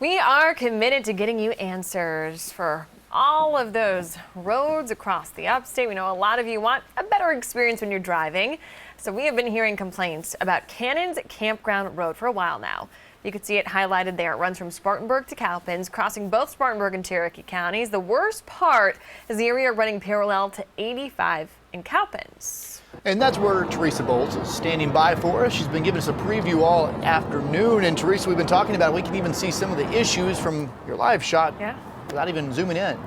We are committed to getting you answers for all of those roads across the upstate. We know a lot of you want a better experience when you're driving. So we have been hearing complaints about Cannons Campground Road for a while now. You can see it highlighted there. It runs from Spartanburg to Cowpens, crossing both Spartanburg and Cherokee counties. The worst part is the area running parallel to 85 in Cowpens. And that's where Teresa Bowles is standing by for us. She's been giving us a preview all afternoon. And Teresa, we've been talking about it. We can even see some of the issues from your live shot without even zooming in.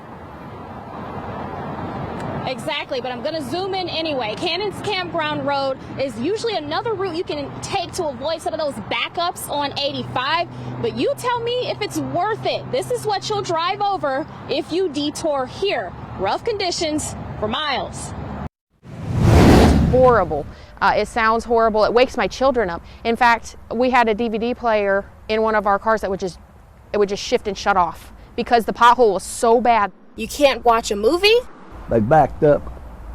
Exactly, but I'm going to zoom in anyway. Cannons Campground Road is usually another route you can take to avoid some of those backups on 85, but you tell me if it's worth it. This is what you'll drive over if you detour here. Rough conditions for miles. It's horrible. It sounds horrible. It wakes my children up. In fact, we had a DVD player in one of our cars that would just shift and shut off because the pothole was so bad. You can't watch a movie? They backed up.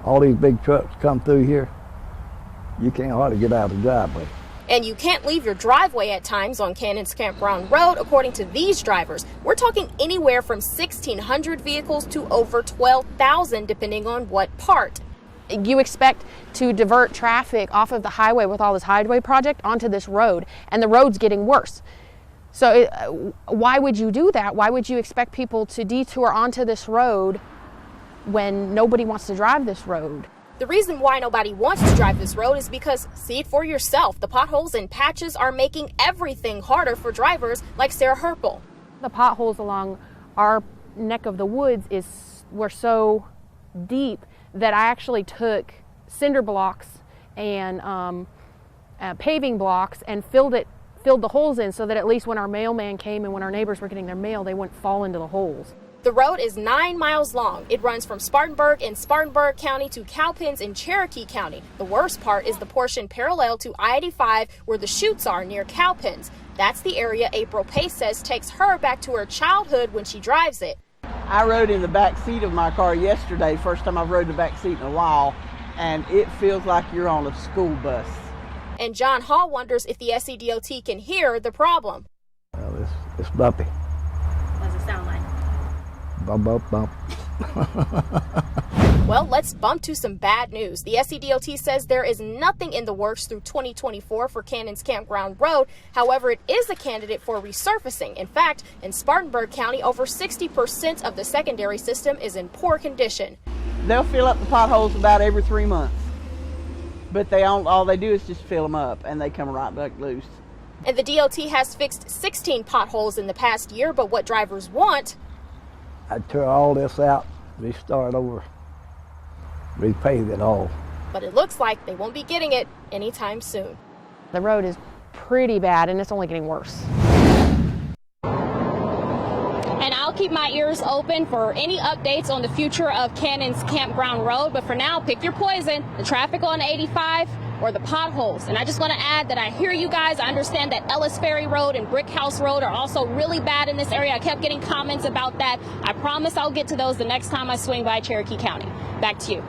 All these big trucks come through here. You can't hardly get out of the driveway. And you can't leave your driveway at times on Cannons Campground Road, according to these drivers. We're talking anywhere from 1,600 vehicles to over 12,000, depending on what part. You expect to divert traffic off of the highway with all this highway project onto this road, and the road's getting worse. So why would you do that? Why would you expect people to detour onto this road when nobody wants to drive this road? The reason why nobody wants to drive this road is because, see it for yourself, the potholes and patches are making everything harder for drivers like Sarah HERPEL. The potholes along our neck of the woods were so deep that I actually took cinder blocks and paving blocks and filled the holes in so that at least when our mailman came and when our neighbors were getting their mail, they wouldn't fall into the holes. The road is 9 miles long. It runs from Spartanburg in Spartanburg County to Cowpens in Cherokee County. The worst part is the portion parallel to I-85 where the chutes are near Cowpens. That's the area April Pace says takes her back to her childhood when she drives it. I rode in the back seat of my car yesterday, first time I've rode the back seat in a while, and it feels like you're on a school bus. And John Hall wonders if the SCDOT can hear the problem. Well, it's bumpy. What does it sound like? Bump, bump, bump. Well, let's bump to some bad news. The SCDOT says there is nothing in the works through 2024 for Cannons Campground Road. However, it is a candidate for resurfacing. In fact, in Spartanburg County, over 60% of the secondary system is in poor condition. They'll fill up the potholes about every 3 months, but all they do is just fill them up and they come right back loose. And the DOT has fixed 16 potholes in the past year, but what drivers want, I'd tear all this out, restart over, repave it all. but it looks like they won't be getting it anytime soon. The road is pretty bad and it's only getting worse. And I'll keep my ears open for any updates on the future of Cannons Campground Road. But for now, pick your poison, the traffic on 85 or the potholes. And I just want to add that I hear you guys. I understand that Ellis Ferry Road and Brick House Road are also really bad in this area. I kept getting comments about that. I promise I'll get to those the next time I swing by Cherokee County. Back to you.